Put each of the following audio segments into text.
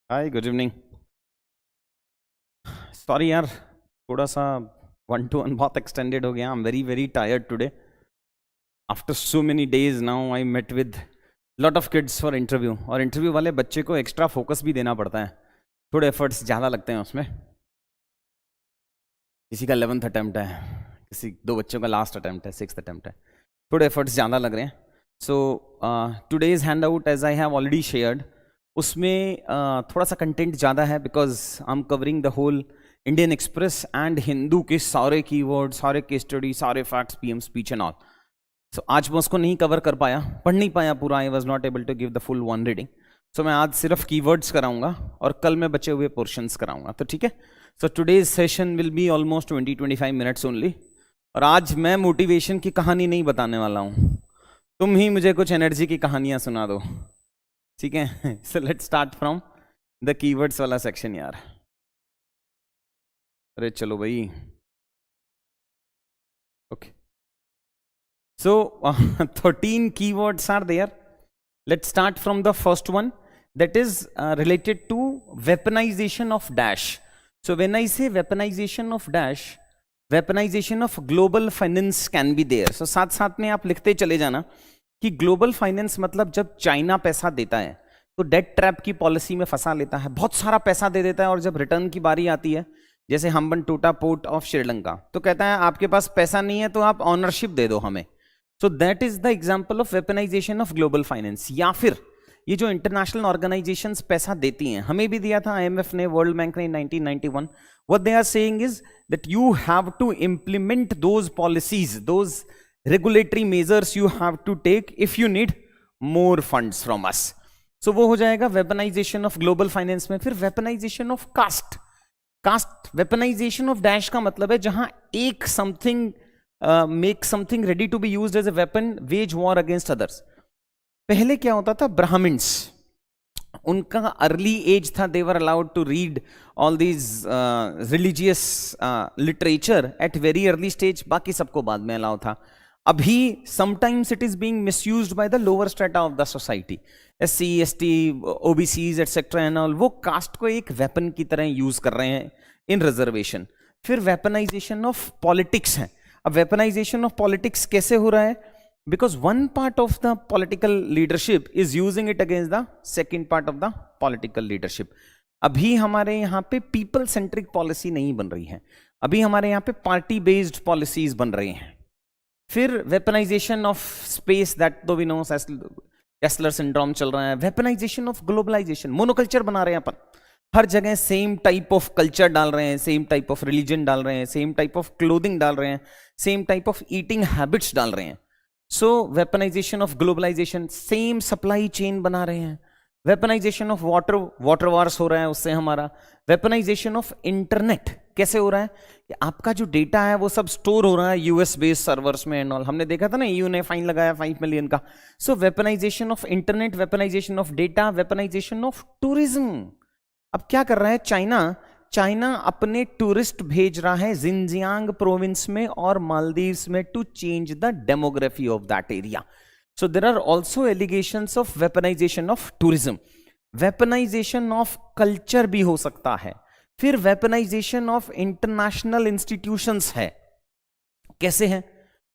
हाय, good evening. Sorry यार, थोड़ा सा 1-to-1 बहुत एक्सटेंडेड हो गया। I am very very tired today. After so many days now I met with lot of kids for interview, और interview वाले बच्चे को एक्स्ट्रा फोकस भी देना पड़ता है, थोड़े एफर्ट्स ज़्यादा लगते हैं उसमें। किसी का 11th अटैम्प्ट है, किसी 2 बच्चों का लास्ट अटैम्प्ट है, 6th अटैम्प्ट है, थोड़े एफर्ट्स ज़्यादा लग रहे हैं। So today's handout as I have already shared, उसमें थोड़ा सा कंटेंट ज़्यादा है because I am covering the whole Indian Express and Hindu के सारे कीवर्ड, सारे केस स्टडी, सारे facts, PM speech and all. So आज मैं उसको नहीं कवर कर पाया, पढ़ नहीं पाया पूरा। I was not able to give the full one reading. So मैं आज सिर्फ कीवर्ड्स कराऊंगा और कल मैं बचे हुए पोर्शंस कराऊंगा, तो ठीक है। So today's session will be almost 20-25 minutes only. और आज मैं मोटिवेशन की कहानी नहीं बताने वाला हूँ, तुम ही मुझे कुछ एनर्जी की कहानियां सुना दो, ठीक है। So let's start from the keywords वाला सेक्शन यार। अरे चलो भाई, okay. So 13 keywords are there. Let's start from the first one, that is related to weaponization of dash. So when I say weaponization of dash, weaponization of global finance can be there. So साथ साथ में आप लिखते चले जाना कि global finance मतलब जब चाइना पैसा देता है तो डेट ट्रैप की पॉलिसी में फंसा लेता है, बहुत सारा पैसा दे देता है, और जब रिटर्न की बारी आती है, जैसे हम्बनटोटा पोर्ट ऑफ श्रीलंका, तो कहता है आपके पास पैसा नहीं है तो आप ऑनरशिप दे दो हमें। So that is the example of weaponization of global finance. या फिर ये जो इंटरनेशनल ऑर्गेनाइजेशंस पैसा देती हैं, हमें भी दिया था आईएमएफ ने, वर्ल्ड बैंक ने 1991। What they are saying is that you have to implement those policies, those regulatory measures you have to take if you need more funds from us. So वो हो जाएगा वेपनाइजेशन ऑफ ग्लोबल फाइनेंस में। फिर weaponisation of caste, caste weaponisation of dash का मतलब है जहां एक something make something ready to be used as a weapon, wage war against others. पहले क्या होता था, ब्राह्मण्स, उनका अर्ली एज था, they were allowed to read all these religious literature at very early stage, बाकी सबको बाद में अलाउ था। अभी sometimes it is being misused by the lower strata of the society, SC, ST, OBCs etcetera and all, वो caste को एक weapon की तरह यूज कर रहे हैं इन रिजर्वेशन। फिर वेपनाइजेशन ऑफ पॉलिटिक्स है। अब वेपनाइजेशन ऑफ पॉलिटिक्स कैसे हो रहा है, because one part of the political leadership is using it against the second part of the political leadership. अभी हमारे यहाँ पे पीपल सेंट्रिक पॉलिसी नहीं बन रही है, अभी हमारे यहाँ पे पार्टी बेस्ड पॉलिसीज बन रही हैं। फिर वेपनाइजेशन ऑफ स्पेस, दैट दो वी नो, केस्लर सिंड्रोम चल रहा है। वेपनाइजेशन ऑफ ग्लोबलाइजेशन, मोनोकल्चर बना रहे हैं अपन, हर जगह सेम टाइप ऑफ कल्चर डाल रहे हैं, सेम टाइप ऑफ रिलीजन डाल रहे हैं, सेम टाइप ऑफ क्लोथिंग डाल रहे हैं, same type of eating habits डाल रहे हैं। So weaponisation of globalisation, same supply chain बना रहे हैं। वेपनाइजेशन ऑफ वाटर वार्स हो रहा है उससे हमारा। वेपनाइजेशन ऑफ इंटरनेट कैसे हो रहा है कि आपका जो डेटा है वो सब स्टोर हो रहा है यूएस बेस्ड सर्वर्स में एंड ऑल। हमने देखा था ना, EU ने फाइन लगाया 5 मिलियन का। So weaponisation of internet, weaponisation of data, weaponisation of tourism. अब क्या कर रहा है चाइना अपने टूरिस्ट भेज रहा है जिनजियांग प्रोविंस में और मालदीव्स में to change the demography of that area. So there are also allegations of weaponization of tourism. Weaponization of culture भी हो सकता है। फिर वेपनाइजेशन ऑफ इंटरनेशनल इंस्टीट्यूशंस है। कैसे है,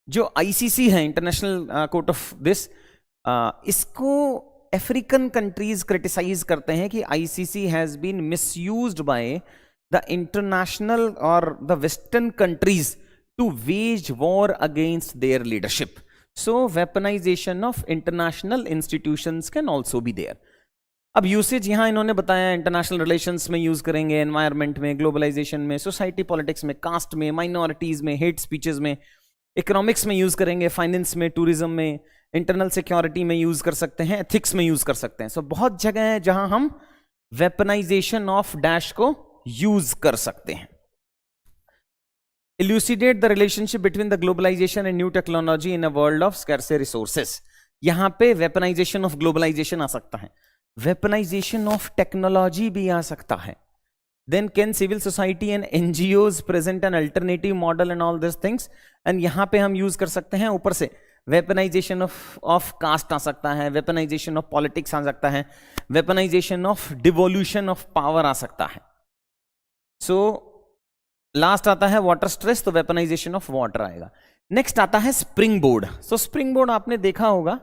जो ICC है, इंटरनेशनल कोर्ट ऑफ दिस, इसको अफ्रीकन कंट्रीज क्रिटिसाइज करते हैं कि ICC has been misused by the international और the western countries to wage war against their leadership. So weaponisation of international institutions can also be there. अब usage यहां इन्होंने बताया, international relations में use करेंगे, एनवायरमेंट में, ग्लोबलाइजेशन में, society politics में, कास्ट में, माइनॉरिटीज में, हेट स्पीचेस में, इकोनॉमिक्स में यूज करेंगे, फाइनेंस में, टूरिज्म में, इंटरनल सिक्योरिटी में यूज कर सकते हैं, एथिक्स में यूज कर सकते हैं। सो बहुत जगह है जहां हम वेपनाइजेशन ऑफ डैश को यूज कर सकते हैं। Elucidate the relationship between the globalization and new technology in a world of scarce resources. यहां पे वेपनाइजेशन ऑफ ग्लोबलाइजेशन आ सकता है, वेपनाइजेशन ऑफ टेक्नोलॉजी भी आ सकता है। Then can civil society and NGOs present an alternative model and all these things? And यहाँ पे हम यूज कर सकते हैं ऊपर से वेपनाइजेशन ऑफ कास्ट आ सकता है, वेपनाइजेशन ऑफ पॉलिटिक्स आ सकता है, weaponisation of devolution of power आ सकता है. सो लास्ट आता है वाटर स्ट्रेस, तो वेपनाइजेशन ऑफ वाटर आएगा. नेक्स्ट आता है springboard. So springboard आपने देखा होगा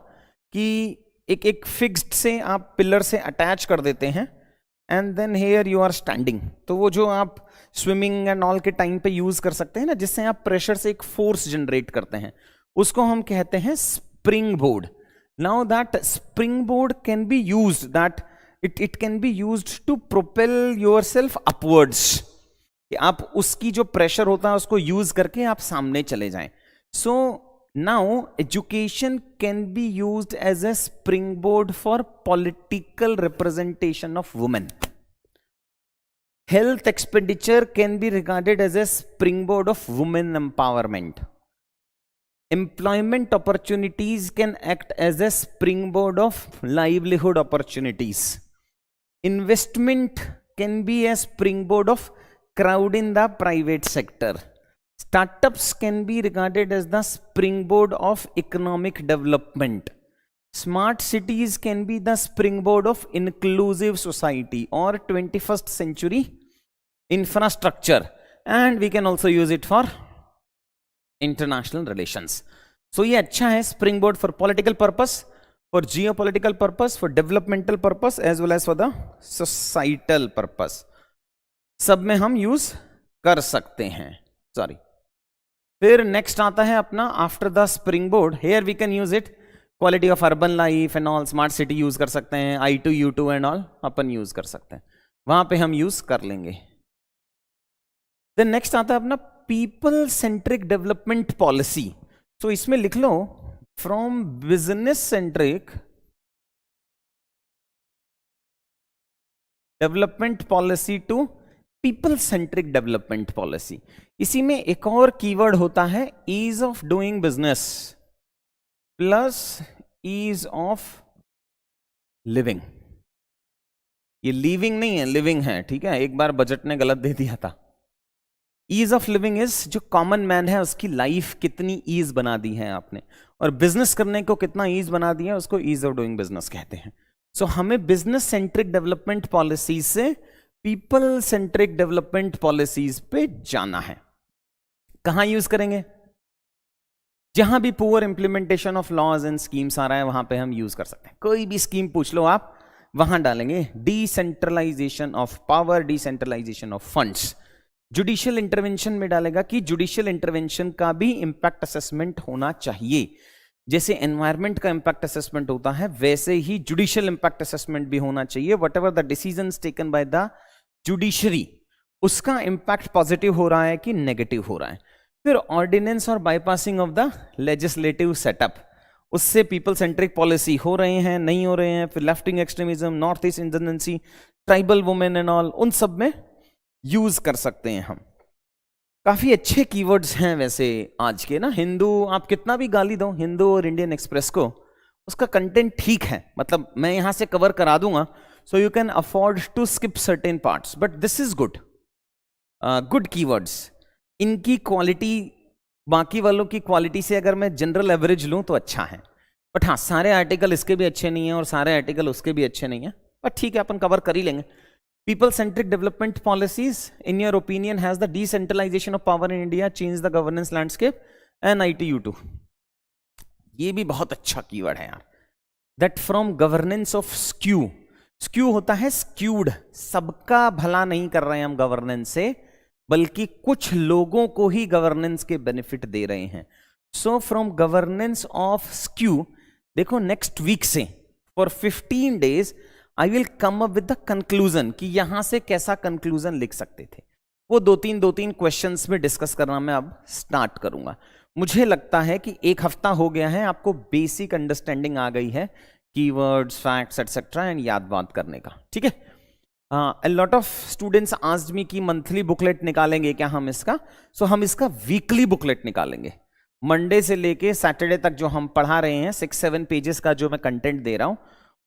कि एक फिक्स्ड से आप पिलर से अटैच कर देते हैं and then here you are standing. तो वो जो आप स्विमिंग एंड ऑल के टाइम पे यूज कर सकते हैं ना, जिससे आप प्रेशर से एक फोर्स जनरेट करते हैं, उसको हम कहते हैं spring board. Now that spring board can be used, that it can be used to propel yourself upwards, कि आप उसकी जो प्रेशर होता है उसको यूज करके आप सामने चले जाएं. So now education can be used as a spring board for political representation of women. Health expenditure can be regarded as a springboard of women empowerment. Employment opportunities can act as a springboard of livelihood opportunities. Investment can be a springboard of crowd in the private sector. Startups can be regarded as the springboard of economic development. Smart cities can be the springboard of inclusive society or 21st century infrastructure, and we can also use it for international relations. So ये अच्छा है, springboard for political purpose, for geopolitical purpose, for developmental purpose as well as for the societal purpose. सब में हम use कर सकते हैं. Sorry. फिर नेक्स्ट आता है अपना after the spring board. Here we can use it quality of urban life and all. Smart city use कर सकते हैं, I2 U2 and all upon use कर सकते हैं, वहां पे हम यूज कर लेंगे. देन नेक्स्ट आता है अपना पीपल सेंट्रिक डेवलपमेंट पॉलिसी. तो इसमें लिख लो from business centric development policy to people centric development policy. इसी में एक और कीवर्ड होता है ease of doing business plus ease of living. ये लिविंग नहीं है, लिविंग है, ठीक है. एक बार बजट ने गलत दे दिया था. ईज ऑफ लिविंग इज जो कॉमन मैन है उसकी लाइफ कितनी ईज बना दी है आपने, और बिजनेस करने को कितना ईज बना दिया, उसको ईज ऑफ डूइंग बिजनेस कहते हैं. सो हमें बिजनेस सेंट्रिक डेवलपमेंट पॉलिसीज से पीपल सेंट्रिक डेवलपमेंट पॉलिसीज पे जाना है. कहां यूज करेंगे? जहां भी poor implementation of laws and schemes आ रहा है वहां पे हम यूज कर सकते हैं. कोई भी स्कीम पूछ लो आप, वहां डालेंगे. Decentralization of power, decentralization of funds. Judicial intervention में डालेगा कि जुडिशियल इंटरवेंशन का भी इंपैक्ट असेसमेंट होना चाहिए. जैसे एनवायरमेंट का इंपैक्ट असेसमेंट होता है वैसे ही जुडिशियल इंपैक्ट असेसमेंट भी होना चाहिए. Whatever the decisions taken by the judiciary, उसका इंपैक्ट पॉजिटिव हो रहा है कि नेगेटिव हो रहा है. फिर ऑर्डिनेंस और bypassing of the legislative setup, उससे पीपल सेंट्रिक पॉलिसी हो रहे हैं नहीं हो रहे हैं. फिर left wing extremism, north east insurgency, tribal women and all, उन सब में यूज कर सकते हैं हम. काफी अच्छे कीवर्ड्स हैं वैसे आज के ना. हिंदू, आप कितना भी गाली दो हिंदू और इंडियन एक्सप्रेस को, उसका कंटेंट ठीक है, मतलब मैं यहां से कवर करा दूंगा. So you can afford to skip certain parts, but this is good. Good keywords. इनकी क्वालिटी बाकी वालों की क्वालिटी से अगर मैं जनरल एवरेज लूं तो अच्छा है. बट हाँ, सारे आर्टिकल इसके भी अच्छे नहीं है और सारे आर्टिकल उसके भी अच्छे नहीं है, बट ठीक है, अपन कवर कर ही लेंगे. People centric development policies, in your opinion, has the decentralization of power in India changed the governance landscape? And I2U2. ये भी बहुत अच्छा कीवर्ड है यार. That from governance of skew. Skew होता है skewed. सबका भला नहीं कर रहे हैं हम गवर्नेंस से, बल्कि कुछ लोगों को ही गवर्नेंस के बेनिफिट दे रहे हैं. So from governance of skew, देखो नेक्स्ट वीक से for 15 days I will come up with the conclusion कि यहां से कैसा कंक्लूजन लिख सकते थे. वो दो तीन क्वेश्चंस में डिस्कस करना मैं अब स्टार्ट करूंगा. मुझे लगता है कि एक हफ्ता हो गया है, आपको बेसिक अंडरस्टैंडिंग आ गई है कीवर्ड्स, फैक्ट्स एटसेट्रा एंड याद बात करने का. ठीक है. A lot of students asked me कि मंथली बुकलेट निकालेंगे क्या हम इसका. सो हम इसका वीकली बुकलेट निकालेंगे. मंडे से लेके सैटरडे तक जो हम पढ़ा रहे हैं 6-7 पेजेस का जो मैं कंटेंट दे रहा हूं,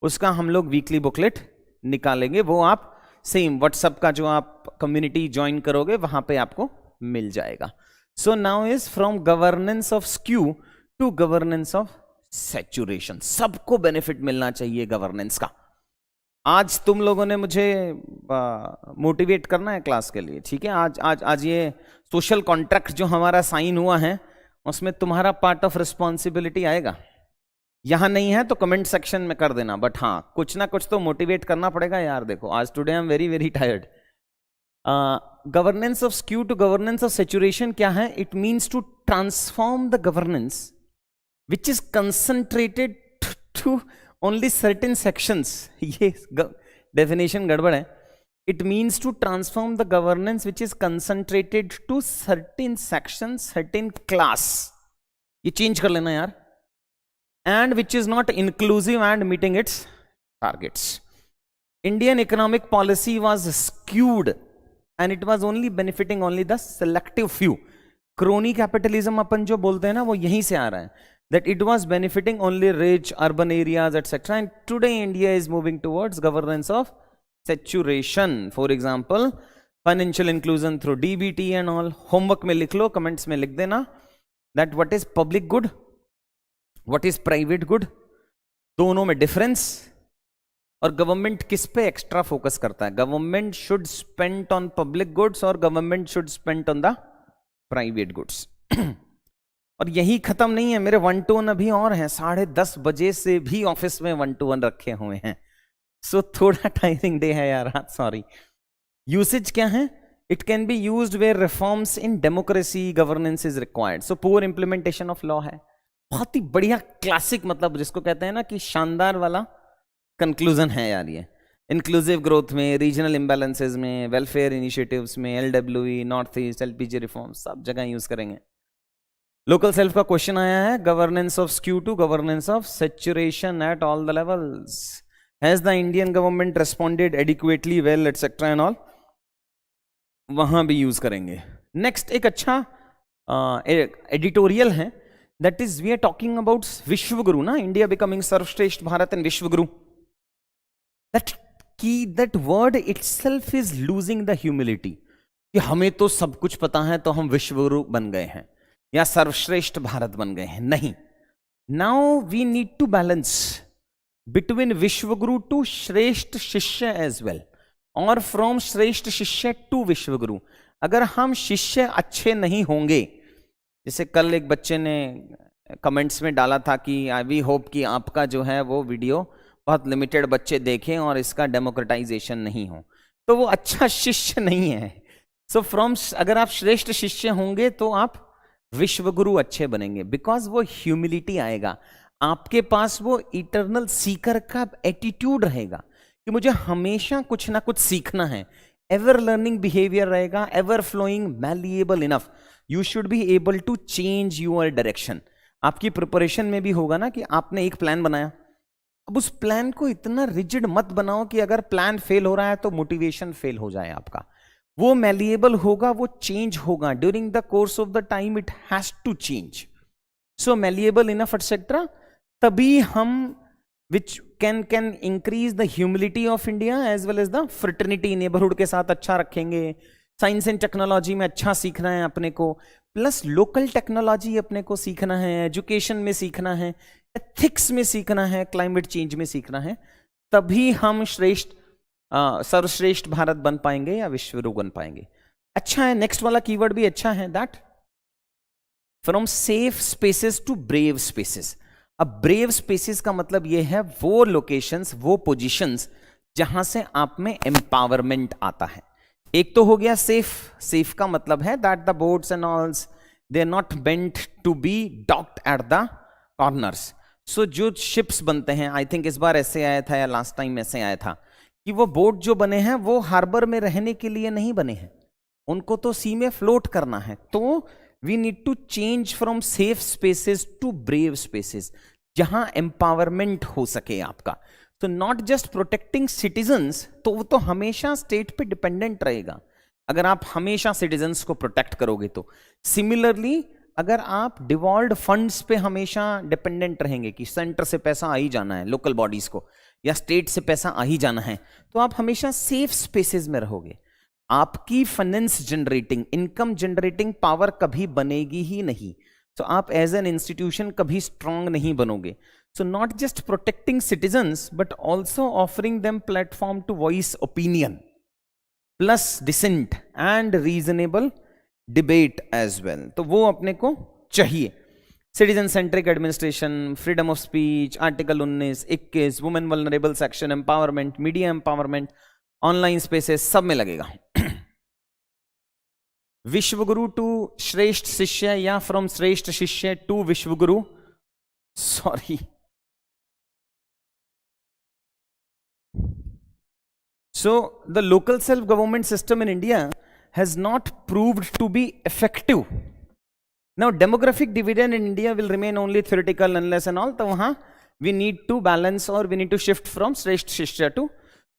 उसका हम लोग वीकली बुकलेट निकालेंगे. वो आप सेम व्हाट्सएप का जो आप कम्युनिटी ज्वाइन करोगे वहां पे आपको मिल जाएगा. So now is from governance of skew to governance of saturation. सबको बेनिफिट मिलना चाहिए गवर्नेंस का। आज तुम लोगों ने मुझे मोटिवेट करना है क्लास के लिए, ठीक है। आज ये सोशल कॉन्ट्रैक्ट जो हमारा साइन हुआ है उसमें तुम्हारा पार्ट ऑफ रिस्पॉन्सिबिलिटी आएगा। यहां नहीं है तो कमेंट सेक्शन में कर देना, बट हाँ कुछ ना कुछ तो मोटिवेट करना पड़ेगा यार। देखो आज today I am very very tired. Governance of skew to governance of saturation क्या है? It means to transform the governance which is concentrated to only certain sections. ये डेफिनेशन गड़बड़ है। It means to transform the governance which is concentrated to certain section, certain class. ये change कर लेना यार। And which is not inclusive and meeting its targets. Indian economic policy was skewed and it was only benefiting only the selective few. Crony capitalism अपन जो बोलते हैं ना वो यहीं से आ रहा है, that it was benefiting only rich urban areas etc. And today India is moving towards governance of saturation. For example, financial inclusion through DBT and all. Homework में लिख लो, comments में लिख देना that what is public good, what is private good, दोनों में difference. और government किस पे एक्स्ट्रा फोकस करता है? Government should spend on public goods और government should spend on the private goods. और यही खत्म नहीं है, मेरे 1-to-1 अभी और हैं। 10:30 बजे से भी ऑफिस में 1-to-1 रखे हुए हैं। सो थोड़ा टायरिंग डे है यार, सॉरी। यूसेज क्या है? It can be used where reforms in democracy governance is required. So poor implementation of law है। बहुत ही बढ़िया क्लासिक, मतलब जिसको कहते हैं ना कि शानदार वाला कंक्लूजन है यार ये। इंक्लूसिव ग्रोथ में, रीजनल इम्बैलेंसेज में, वेलफेयर इनिशिएटिव्स में, LWE, north east, LPG reform, सब जगह यूज करेंगे। लोकल सेल्फ का क्वेश्चन आया है, governance of skew to governance of saturation at all the levels. Has the Indian government responded adequately well etcetera and all, वहां भी use करेंगे। Next एक अच्छा एडिटोरियल है, that is we are talking about Vishwaguru, na, India becoming सर्वश्रेष्ठ Bharat and Vishwaguru. That word itself is losing the humility कि हमें तो सब कुछ पता है तो हम विश्वगुरु बन गए हैं या सर्वश्रेष्ठ भारत बन गए हैं। नहीं, now we need to balance between विश्वगुरु to श्रेष्ठ शिष्य as well, और from श्रेष्ठ शिष्य to विश्वगुरु। अगर हम शिष्य अच्छे नहीं होंगे, जैसे कल एक बच्चे ने कमेंट्स में डाला था कि आई वी होप कि आपका जो है वो वीडियो बहुत लिमिटेड बच्चे देखें और इसका डेमोक्रेटाइजेशन नहीं हो, तो वो अच्छा शिष्य नहीं है। सो फ्रॉम अगर आप श्रेष्ठ शिष्य होंगे तो आप विश्वगुरु अच्छे बनेंगे, बिकॉज वो ह्यूमिलिटी आएगा आपके पास, वो इटर्नल सीकर का एटीट्यूड रहेगा कि मुझे हमेशा कुछ ना कुछ सीखना है। एवर लर्निंग बिहेवियर रहेगा, ever flowing, malleable enough. You should be able to change your direction. आपकी प्रिपरेशन में भी होगा ना कि आपने एक प्लान बनाया, अब उस प्लान को इतना रिजिड मत बनाओ कि अगर प्लान फेल हो रहा है तो मोटिवेशन फेल हो जाए आपका। वो मैलिएबल होगा, वो चेंज होगा during the course of the time, it has to change. So malleable enough etcetera, तभी हम which can increase the humility of India as well as the fraternity. Neighbourhood के साथ अच्छा रखेंगे, साइंस एंड टेक्नोलॉजी में अच्छा सीखना है अपने को, प्लस लोकल टेक्नोलॉजी अपने को सीखना है, एजुकेशन में सीखना है, एथिक्स में सीखना है, क्लाइमेट चेंज में सीखना है, तभी हम सर्वश्रेष्ठ भारत बन पाएंगे या विश्वगुरु बन पाएंगे। अच्छा है, नेक्स्ट वाला कीवर्ड भी अच्छा है, that from safe spaces to brave spaces. अब ब्रेव स्पेसेस का मतलब यह है वो लोकेशंस, वो पोजीशंस जहां से आप में एम्पावरमेंट आता है। एक तो हो गया सेफ। सेफ का मतलब है that the boats and alls they are not bent to be docked at the corners. So जो शिप्स बनते हैं, आई थिंक इस बार ऐसे आया था या लास्ट टाइम ऐसे आया था कि वो बोट जो बने हैं वो हार्बर में रहने के लिए नहीं बने हैं, उनको तो सी में फ्लोट करना है। तो we need to change from safe spaces to brave spaces, जहां एम्पावरमेंट हो सके आपका। तो नॉट जस्ट प्रोटेक्टिंग सिटीजन्स, तो वो तो हमेशा स्टेट पे डिपेंडेंट रहेगा अगर आप हमेशा सिटीजन्स को प्रोटेक्ट करोगे तो। सिमिलरली अगर आप डिवॉल्व्ड फंड्स पे हमेशा डिपेंडेंट रहेंगे कि सेंटर से पैसा आ ही जाना है लोकल बॉडीज को, या स्टेट से पैसा आ ही जाना है, तो आप हमेशा सेफ स्पेसेस में रहोगे। आपकी finance generating, income generating power कभी बनेगी ही नहीं तो आप एज एन इंस्टीट्यूशन कभी स्ट्रांग नहीं बनोगे. So not just protecting citizens but also offering them platform to voice opinion plus dissent and reasonable debate as well. तो वो अपने को चाहिए. Citizen centric administration, freedom of speech, article 19, 21, women vulnerable section, empowerment, media empowerment, online spaces, सब में लगेगा. विश्वगुरु to श्रेष्ठ शिष्य या फ्रॉम श्रेष्ठ शिष्य टू विश्वगुरु. Sorry, so the local self government system in India has not proved to be effective. Now demographic dividend in India will remain only theoretical unless and all. तो वहां we need to balance or we need to shift from Shrestha Shishya to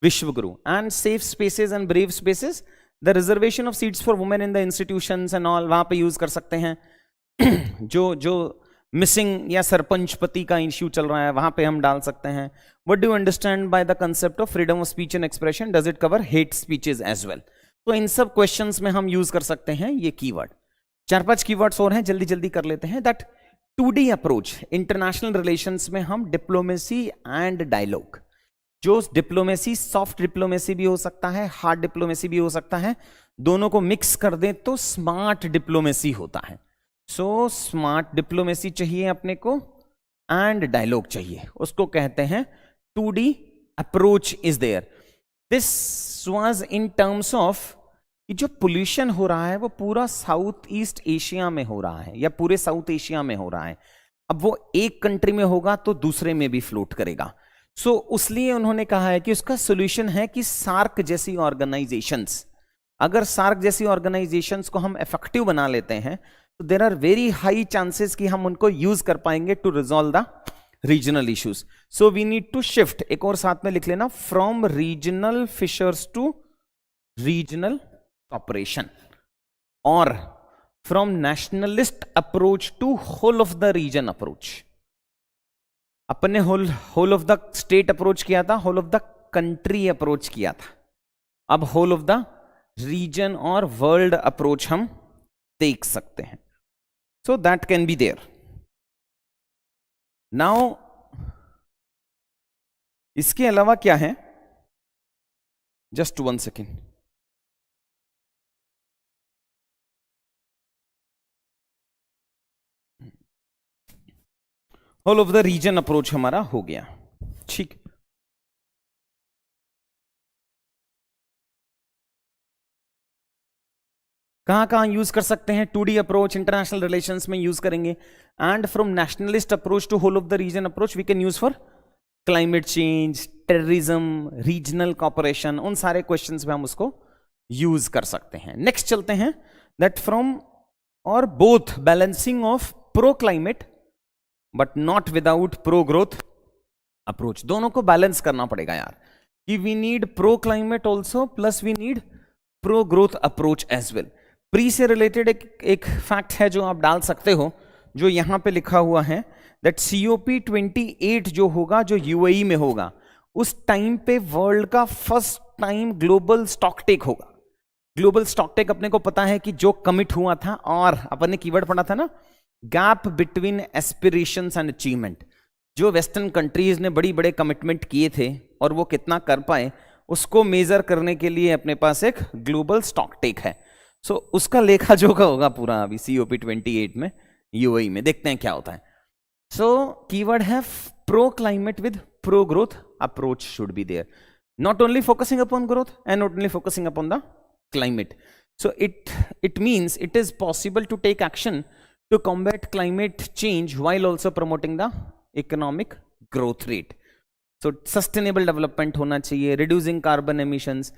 Vishwaguru. And safe spaces and brave spaces, the reservation of seats for women in the institutions and all, वहां पे use कर सकते हैं. जो missing या सरपंच पति का issue चल रहा है वहां पे हम डाल सकते हैं. What do you understand by the concept of freedom of speech and expression, does it cover hate speeches as well. तो इन सब क्वेश्चंस में हम यूज कर सकते हैं ये कीवर्ड. 4-5 कीवर्ड्स और हैं, जल्दी जल्दी कर लेते हैं. That 2D approach international relations में हम डिप्लोमेसी एंड डायलॉग, जो डिप्लोमेसी सॉफ्ट डिप्लोमेसी भी हो सकता है, हार्ड डिप्लोमेसी भी हो सकता है, दोनों को मिक्स कर दें तो स्मार्ट डिप्लोमेसी होता है. सो स्मार्ट डिप्लोमेसी चाहिए अपने को एंड डायलॉग चाहिए, उसको कहते हैं 2D approach is there. This was in terms of कि जो पोल्यूशन हो रहा है वो पूरा साउथ ईस्ट एशिया में हो रहा है या पूरे साउथ एशिया में हो रहा है. अब वो एक कंट्री में होगा तो दूसरे में भी फ्लोट करेगा. सो उसलिए उन्होंने कहा है कि उसका सोल्यूशन है कि सार्क जैसी ऑर्गेनाइजेशंस, अगर सार्क जैसी ऑर्गेनाइजेशंस को हम इफेक्टिव बना लेते हैं तो there are very high chances कि हम उनको यूज कर पाएंगे to resolve the regional issues. So we need to shift, एक और साथ में लिख लेना, from regional fissures to regional cooperation, और from nationalist approach to whole of the region approach. अपने whole of the state approach किया था, whole of the country approach किया था, अब होल ऑफ द रीजन और वर्ल्ड अप्रोच हम देख सकते हैं. So that can be there. Now इसके अलावा क्या है, just 1 second. Whole of the region approach हमारा हो गया, ठीक. कहां कहां यूज कर सकते हैं 2D अप्रोच, इंटरनेशनल रिलेशंस में यूज करेंगे. And from nationalist approach to whole of the region approach we can use for climate change, terrorism, regional cooperation, उन सारे क्वेश्चंस में हम उसको यूज कर सकते हैं. नेक्स्ट चलते हैं, दैट फ्रॉम और both balancing of pro climate but not without pro growth approach. दोनों को बैलेंस करना पड़ेगा यार, कि we need pro climate also plus we need pro growth approach as well. Pre से रिलेटेड एक फैक्ट है जो आप डाल सकते हो, जो यहां पे लिखा हुआ है, दैट COP28 जो होगा, जो UAE में होगा, उस टाइम पे वर्ल्ड का first time global stock take होगा. ग्लोबल स्टॉक टेक अपने को पता है कि जो कमिट हुआ था, और अपन ने कीवर्ड पढ़ा था ना, gap between aspirations and achievement. जो वेस्टर्न कंट्रीज ने बड़ी बड़े कमिटमेंट किए थे और वो कितना कर पाए, उसको मेजर करने के लिए अपने पास एक ग्लोबल स्टॉक टेक है. सो उसका लेखा जोखा होगा पूरा अभी COP28 में, UAE में. देखते हैं क्या होता है. सो कीवर्ड है pro climate with pro growth approach should be there, not only focusing upon growth and not only focusing upon the climate. So it means it is possible to take action to combat climate change while also promoting the economic growth rate. So sustainable development होना चाहिए, reducing carbon emissions,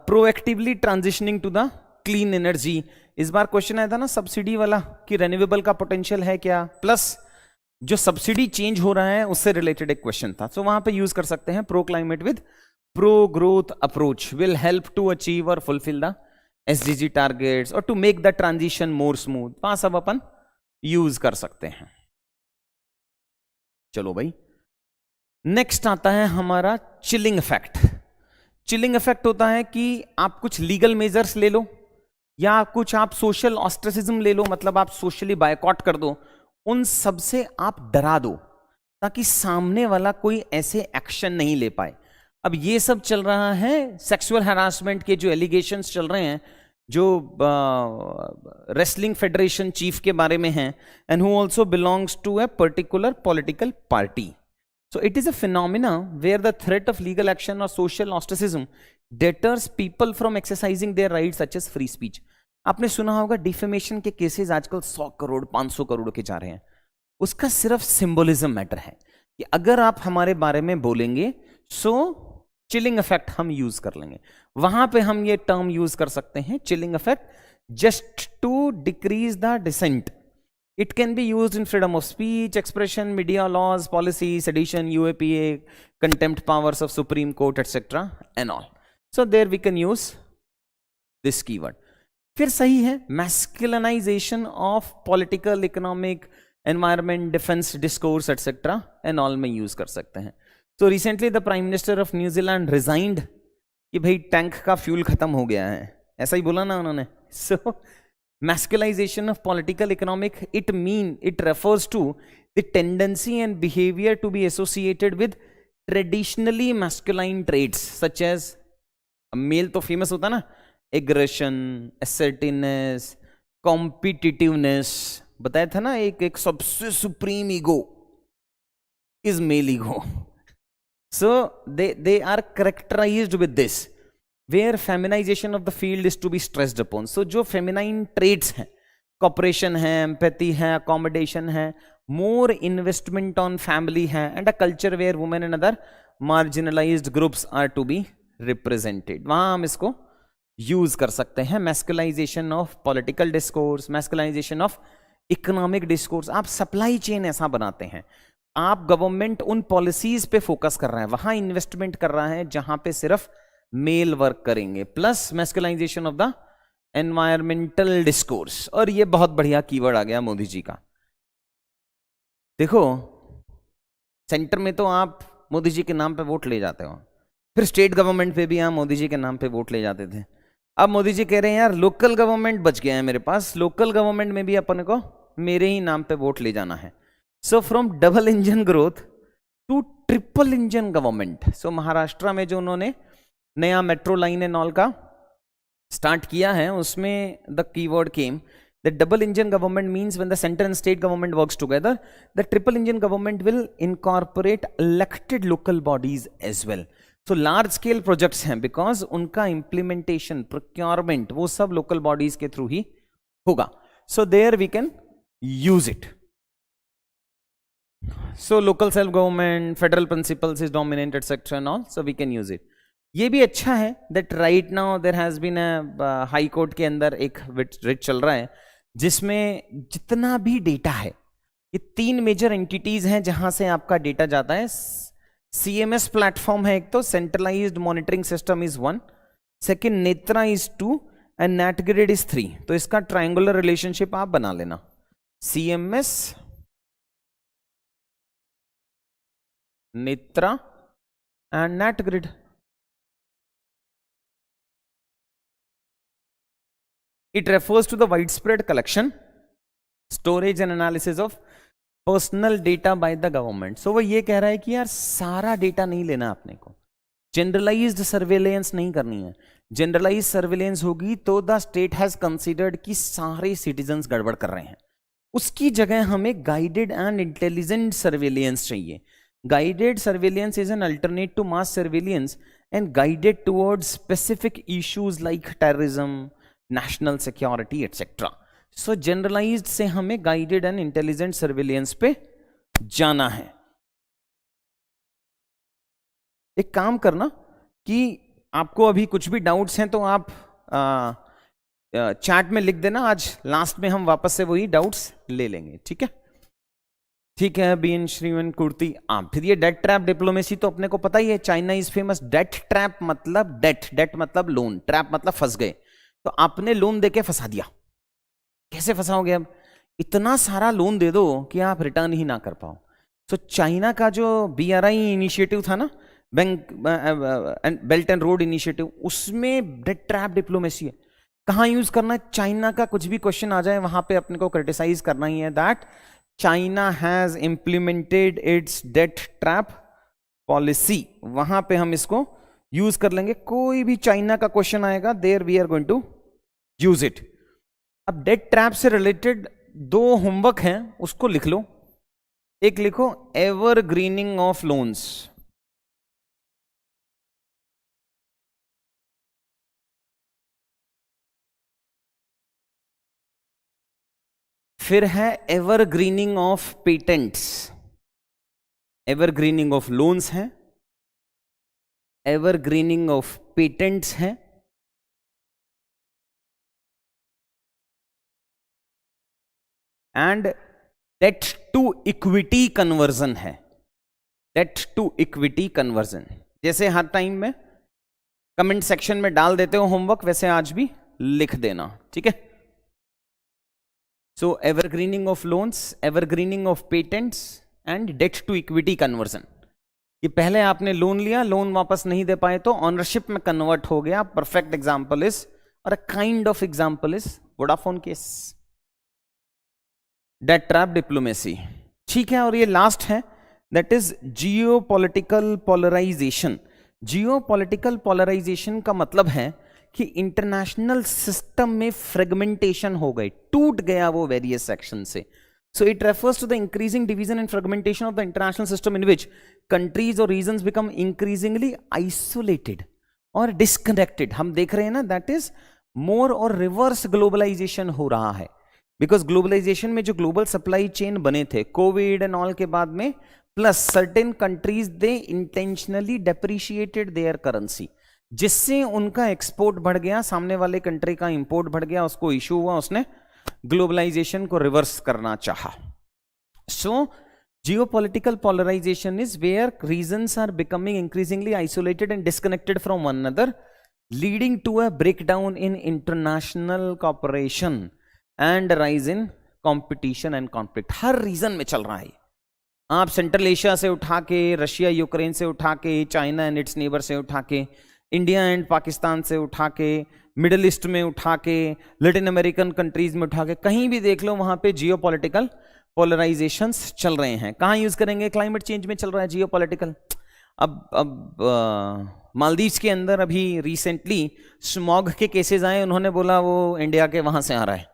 proactively transitioning to the clean energy. इस बार question आया था ना subsidy वाला कि renewable का potential है क्या, प्लस जो सब्सिडी चेंज हो रहा है उससे रिलेटेड एक क्वेश्चन था. सो वहां पे यूज कर सकते हैं pro climate with pro growth approach will help to achieve or fulfill the SDG targets or to make the transition more smooth. वहां सब अपन यूज कर सकते हैं. चलो भाई, नेक्स्ट आता है हमारा चिलिंग इफेक्ट. चिलिंग इफेक्ट होता है कि आप कुछ लीगल मेजर्स ले लो, या कुछ आप सोशल ऑस्ट्रेसिज्म ले लो, मतलब आप सोशली बायकॉट कर दो, उन सब से आप डरा दो ताकि सामने वाला कोई ऐसे एक्शन नहीं ले पाए। अब ये सब चल रहा है, सेक्सुअल हैरासमेंट के जो एलिगेशंस चल रहे हैं, जो रेसलिंग फेडरेशन चीफ के बारे में हैं, and who also belongs to a particular political party. So it is a phenomena where the threat of legal action or social ostracism deters people from exercising their rights such as free speech. आपने सुना होगा defamation के cases आजकल 100 करोड़ 500 करोड़ के जा रहे हैं। उसका सिर्फ सिंबलिज्म मैटर है कि अगर आप हमारे बारे में बोलेंगे सो चिलिंग इफेक्ट हम यूज कर लेंगे। वहां पे हम ये टर्म यूज कर सकते हैं, chilling effect, just to decrease the dissent. It can be used in freedom of speech, expression, media laws, policy, sedition, UAPA, contempt powers of Supreme Court, etc. and all. So there we can use this keyword. फिर सही है, masculinization of political, economic, environment, defense, discourse, etc. and all में use कर सकते हैं। So recently the Prime Minister of New Zealand resigned कि भाई tank का फ्यूल खत्म हो गया है, ऐसा ही बोला ना उन्होंने। So masculinization of political, economic, it refers to the tendency and behavior to be associated with traditionally masculine traits such as, male तो फेमस होता ना, aggression, assertiveness, competitiveness, बताया था ना, एक सबसे supreme ego is male ego. So they are characterized with this, where feminization of the field is to be stressed upon. So जो feminine traits हैं, cooperation है, empathy है, accommodation है, more investment on family है, and a culture where women and other marginalized groups are to be represented, वहाँ हम इसको use कर सकते हैं। masculinization of political discourse, masculinization of economic discourse, आप supply chain ऐसा बनाते हैं, आप गवर्नमेंट उन पॉलिसीज पे फोकस कर रहा है, वहां इन्वेस्टमेंट कर रहा है जहां पे सिर्फ मेल वर्क करेंगे, plus masculinisation of the environmental discourse. और ये बहुत बढ़िया कीवर्ड आ गया मोदी जी का। देखो सेंटर में तो आप मोदी जी के नाम पे वोट ले जाते हो, फिर स्टेट गवर्नमेंट पे भी आप मोदी जी के नाम पे वोट ले जाते थे। अब मोदी जी कह रहे हैं यार लोकल गवर्नमेंट बच गया है मेरे पास, लोकल गवर्नमेंट में भी अपन को मेरे ही नाम पे वोट ले जाना है। So from double engine growth to triple engine government. So Maharashtra में जो उन्होंने नया मेट्रो लाइन एंड ऑल का स्टार्ट किया है, उसमें the keyword came the double engine government means when the centre and state government works together, the triple engine government will incorporate elected local bodies as well. So large scale projects हैं because उनका implementation, procurement वो सब local bodies के through ही होगा। So there we can use it. So local self government, federal principles is dominant, etc. and all. So we can use it. ये भी अच्छा है that right now there has been a high court के अंदर एक writ चल रहा है जिसमें जितना भी डेटा है, ये 3 मेजर एंटिटीज हैं जहां से आपका डेटा जाता है। CMS प्लेटफॉर्म है एक, तो centralised monitoring system is 1, second Netra is 2 and NATGRID is 3। तो इसका ट्रायंगुलर रिलेशनशिप आप बना लेना, CMS, Netra and NATGRID. It refers to the widespread collection, storage and analysis of personal data by the government. So वो ये कह रहा है कि यार सारा डेटा नहीं लेना आपने को, जनरलाइज्ड सर्वेलेंस नहीं करनी है। जनरलाइज्ड सर्वेलेंस होगी तो द स्टेट हैज कंसीडर्ड कि सारे सिटीजन्स गड़बड़ कर रहे हैं, उसकी जगह हमें गाइडेड एंड इंटेलिजेंट सर्वेलेंस चाहिए। Guided surveillance is an alternate to mass surveillance and guided towards specific issues like terrorism, national security, etc. So generalized से हमें guided and intelligent surveillance पे जाना है। एक काम करना कि आपको अभी कुछ भी डाउट्स हैं तो आप चैट में लिख देना, आज लास्ट में हम वापस से वही डाउट्स ले लेंगे, ठीक है? ठीक है बीन श्रीवन कुर्ती। फिर ये डेट ट्रैप डिप्लोमेसी तो अपने को पता ही है, China is famous. Debt trap मतलब डेट मतलब लोन, ट्रैप मतलब फंस गए। तो आपने लोन देके फंसा दिया, कैसे फंसाओगे? अब इतना सारा लोन दे दो कि आप रिटर्न ही ना कर पाओ। तो चाइना का जो BRI इनिशिएटिव था ना, bank belt and road initiative, उसमें डेट ट्रैप डिप्लोमेसी है कहाँ यूज करना है? चाइना का कुछ भी क्वेश्चन आ जाए वहां पे अपने को क्रिटिसाइज करना ही है, that China has implemented it's debt trap policy, वहां पे हम इसको यूज कर लेंगे। कोई भी चाइना का क्वेश्चन आएगा, there we are going to use it. अब डेट ट्रैप से रिलेटेड 2 होमवर्क हैं, उसको लिख लो। एक लिखो एवर ग्रीनिंग ऑफ लोन्स, फिर है ever greening of patents, ever greening of loans है, एवर ग्रीनिंग ऑफ पेटेंट्स है, and debt to equity conversion है, डेट टू इक्विटी कन्वर्जन। जैसे हर टाइम में कमेंट सेक्शन में डाल देते हो होमवर्क, वैसे आज भी लिख देना, ठीक है? So evergreening of loans, evergreening of patents and debt to equity conversion. ये पहले आपने लोन लिया, लोन वापस नहीं दे पाए तो ऑनरशिप में कन्वर्ट हो गया। परफेक्ट एग्जांपल इज, और a kind of example is Vodafone case, debt trap diplomacy, ठीक है? और ये लास्ट है, that is geopolitical polarization. Geopolitical polarization का मतलब है कि इंटरनेशनल सिस्टम में फ्रेगमेंटेशन हो गई, टूट गया वो वेरियस सेक्शन से। So it refers to the increasing division and fragmentation of the international system in which countries or regions become increasingly isolated और disconnected। हम देख रहे हैं ना, that is more और reverse globalization हो रहा है, because globalization में जो global supply chain बने थे कोविड एंड ऑल के बाद में, plus certain countries they intentionally depreciated their currency, जिससे उनका एक्सपोर्ट बढ़ गया, सामने वाले कंट्री का इंपोर्ट बढ़ गया, उसको इशू हुआ, उसने ग्लोबलाइजेशन को रिवर्स करना चाहा। So geopolitical polarisation is where regions are becoming increasingly isolated and disconnected from one another, leading to a breakdown in international cooperation and rise in competition and conflict. हर region में चल रहा है। आप central Asia से उठा के, Russia Ukraine से उठा के, चाइना एंड इट्स नेबर से उठा के, इंडिया एंड पाकिस्तान से उठा के, मिडिल ईस्ट में उठा के, लैटिन अमेरिकन कंट्रीज में उठा के, कहीं भी देख लो वहां पे जियोपॉलिटिकल पोलराइजेशंस चल रहे हैं। कहाँ यूज करेंगे? क्लाइमेट चेंज में चल रहा है जियोपॉलिटिकल। अब मालदीव्स के अंदर अभी रिसेंटली स्मॉग के केसेस आए, उन्होंने बोला वो इंडिया के वहां से आ रहा है।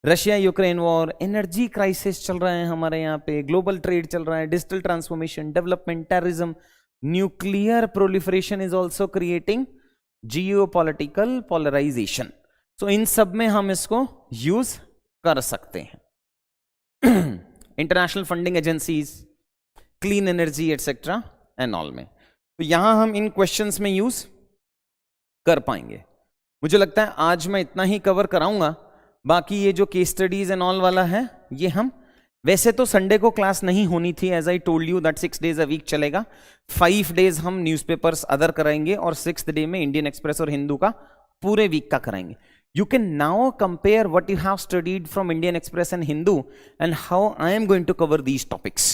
Russia Ukraine war, energy crisis चल रहा है हमारे यहाँ पे, ग्लोबल ट्रेड चल रहा है, digital transformation, development, terrorism, nuclear proliferation is also creating geopolitical polarisation. So इन सब में हम इसको यूज कर सकते हैं। International funding agencies, clean energy etcetera and all में, तो यहां हम इन क्वेश्चंस में यूज कर पाएंगे। मुझे लगता है आज मैं इतना ही कवर कराऊंगा, बाकी ये जो केस स्टडीज एंड ऑल वाला है ये हम, वैसे तो संडे को क्लास नहीं होनी थी, as I told you that 6 days a week चलेगा। 5 days हम न्यूज़पेपर्स अदर कराएंगे और 6th डे में इंडियन एक्सप्रेस और हिंदू का पूरे वीक का कराएंगे। You can now compare what you have studied from Indian Express and Hindu and how I am going to cover these topics.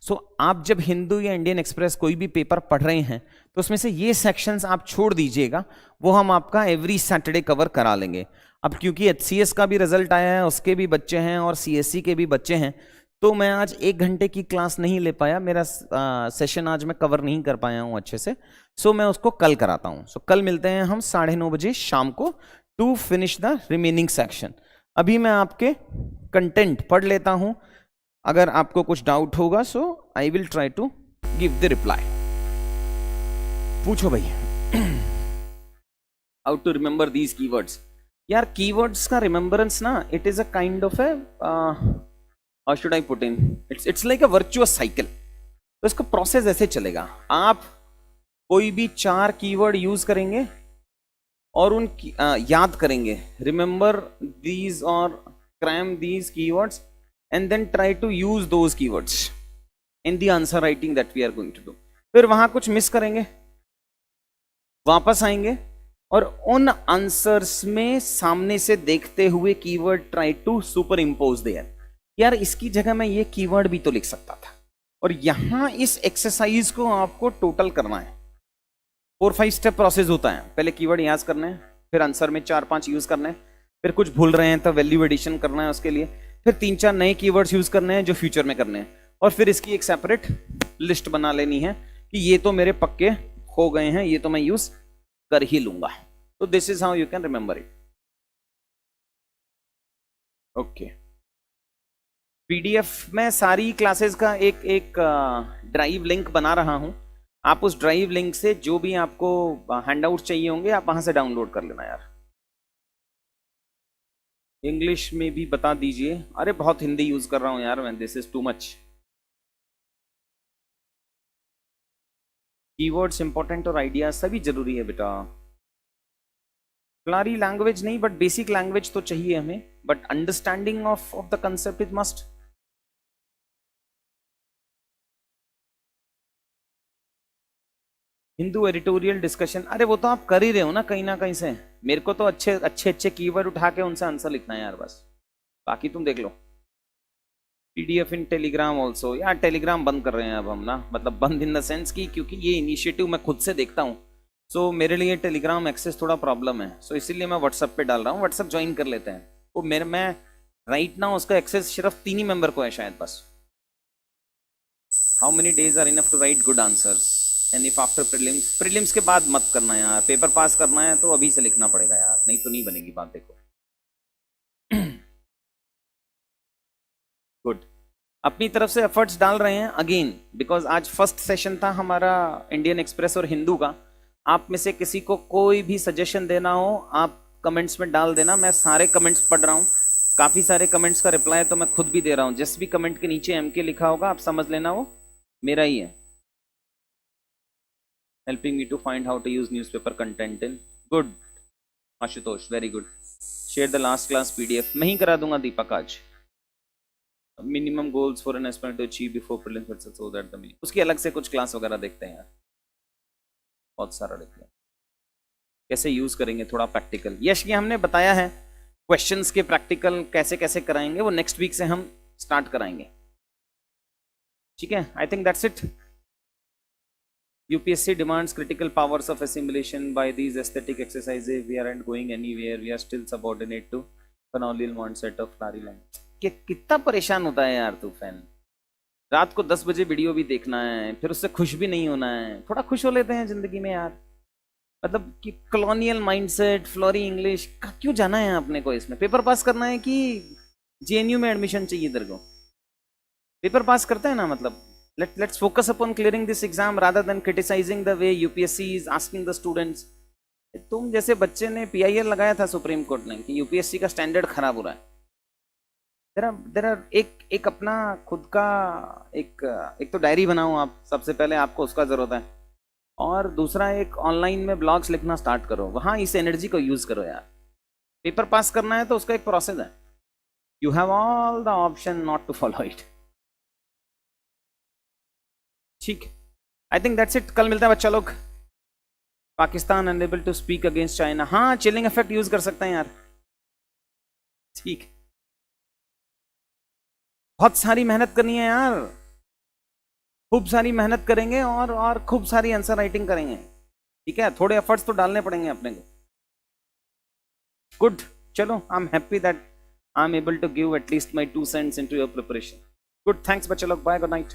So आप जब हिंदू या इंडियन एक्सप्रेस कोई भी पेपर पढ़ रहे हैं तो उसमें से ये सेक्शंस आप छोड़ दीजिएगा, वो हम आपका एवरी सैटरडे कवर करा लेंगे। अब क्योंकि HCS का भी रिजल्ट आया है, उसके भी बच्चे हैं और CSC के भी बच्चे हैं, तो मैं आज 1 घंटे की क्लास नहीं ले पाया, मेरा सेशन आज मैं कवर नहीं कर पाया हूं अच्छे से। सो मैं उसको कल कराता हूं। सो कल मिलते हैं हम 9:30 बजे शाम को to finish the remaining section. अभी मैं आपके कंटेंट पढ़ लेता हूं, अगर आपको कुछ डाउट होगा so I will try to give the reply. पूछो भैया। How to remember these keywords. यार कीवर्ड्स का रिमेंबरेंस ना, it is a kind of a, how should I put in, it's like a virtuous cycle। तो इसका process ऐसे चलेगा, आप कोई भी 4 कीवर्ड यूज करेंगे और उन याद करेंगे, रिमेंबर दीज और cram these keywords and then try to use those keywords in the answer writing that we are going to do. फिर वहां कुछ मिस करेंगे, वापस आएंगे और उन आंसर्स में सामने से देखते हुए keyword try to superimpose there. यार इसकी जगह मैं ये कीवर्ड भी तो लिख सकता था। और यहां इस एक्सरसाइज को आपको टोटल करना है। 4-5 स्टेप प्रोसेस होता है। पहले कीवर्ड याद करना है, फिर आंसर में 4-5 यूज करना है, फिर कुछ भूल रहे हैं तो वैल्यू एडिशन करना है उसके लिए, फिर 3-4 नए कीवर्ड्स यूज करने हैं जो फ्यूचर में करने हैं, और फिर इसकी एक सेपरेट लिस्ट बना लेनी है कि ये तो मेरे पक्के हो गए हैं, ये तो मैं यूज कर ही लूंगा. तो this is how you can remember it. Okay, PDF में सारी क्लासेस का एक एक ड्राइव लिंक बना रहा हूं. आप उस ड्राइव लिंक से जो भी आपको हैंडआउट चाहिए होंगे आप वहां से डाउनलोड कर लेना यार. इंग्लिश में भी बता दीजिए. अरे बहुत हिंदी यूज कर रहा हूं यार मैं, this is too much. Keywords important और आइडिया सभी जरूरी है बेटा. क्लारी लैंग्वेज नहीं बट बेसिक लैंग्वेज तो चाहिए हमें, but understanding of the concept is must. Hindu editorial discussion, अरे वो तो आप कर ही रहे हो ना कहीं से. मेरे को तो अच्छे अच्छे अच्छे कीवर्ड उठा के उनसे आंसर लिखना है यार बस, बाकी तुम देख लो. PDF in Telegram also. यार टेलीग्राम बंद कर रहे हैं अब हम ना, मतलब बंद इन द सेंस की क्योंकि ये इनिशिएटिव मैं खुद से देखता हूँ, सो मेरे लिए टेलीग्राम एक्सेस थोड़ा प्रॉब्लम है, सो इसीलिए मैं व्हाट्सएप पे डाल रहा हूँ. व्हाट्सएप ज्वाइन कर लेते हैं. वो मेरे मैं राइट ना उसका एक्सेस सिर्फ 3 ही मेंबर को है शायद बस. How many days are enough to write good answers and if after prelims के बाद मत करना यार. पेपर पास करना है तो अभी से लिखना पड़ेगा यार, नहीं तो नहीं बनेगी बात. देखो गुड, अपनी तरफ से एफर्ट्स डाल रहे हैं अगेन, बिकॉज आज फर्स्ट सेशन था हमारा इंडियन एक्सप्रेस और हिंदू का. आप में से किसी को कोई भी सजेशन देना हो आप कमेंट्स में डाल देना. मैं सारे कमेंट्स पढ़ रहा हूँ, काफी सारे कमेंट्स का रिप्लाई तो मैं खुद भी दे रहा हूँ. जिस भी कमेंट के नीचे एमके लिखा होगा आप समझ लेना वो मेरा ही है. helping me to find how to use newspaper content in. Good, Ashutosh, very good. Share the last class PDF. मैं ही करा दूंगा दीपक आज. Minimum goals for an aspirant to achieve before prelims itself so that the minimum. उसकी अलग से कुछ class वगैरह देखते हैं यार, बहुत सारा देखते हैं. कैसे यूज करेंगे थोड़ा प्रैक्टिकल. यश, ये हमने बताया है क्वेश्चंस के प्रैक्टिकल कैसे कैसे कराएंगे, वो नेक्स्ट वीक से हम स्टार्ट कराएंगे. ठीक है, I think that's it. UPSC demands critical powers of assimilation by these aesthetic exercises. We aren't going anywhere. We are still subordinate to colonial mindset of Clary language. कितना परेशान होता है यार तू फैन. रात को 10 बजे वीडियो भी देखना है, फिर उससे खुश भी नहीं होना है. थोड़ा खुश हो लेते हैं जिंदगी में यार. मतलब कि कॉलोनियल माइंडसेट, फ्लोरी इंग्लिश का क्यों जाना है अपने को इसमें. पेपर पास करना है कि JNU में एडमिशन चाहिए तेरे को. पेपर पास करते हैं ना, मतलब let's focus upon clearing this exam rather than criticizing the way UPSC is asking the students. तुम जैसे बच्चे ने PIL लगाया था सुप्रीम कोर्ट ने कि UPSC का स्टैंडर्ड खराब हो रहा है. देर आर एक अपना खुद का एक तो डायरी बनाओ आप, सबसे पहले आपको उसका जरूरत है, और दूसरा एक ऑनलाइन में ब्लॉग्स लिखना स्टार्ट करो. वहां इस एनर्जी को यूज करो यार. पेपर पास करना है तो उसका एक प्रोसेस है. You have all the option not to follow it. ठीक, आई थिंक दैट्स इट. कल मिलता है बच्चा लोग. Pakistan unable to speak against China. हाँ, चिलिंग इफेक्ट यूज कर सकते हैं यार. ठीक, बहुत सारी मेहनत करनी है यार, खूब सारी मेहनत करेंगे और खूब सारी आंसर राइटिंग करेंगे. ठीक है, थोड़े एफर्ट्स तो डालने पड़ेंगे अपने को. गुड, चलो, I am happy that I am able to give at least my 2 cents into your preparation. Good, thanks बच्चा लोग. Bye, good night.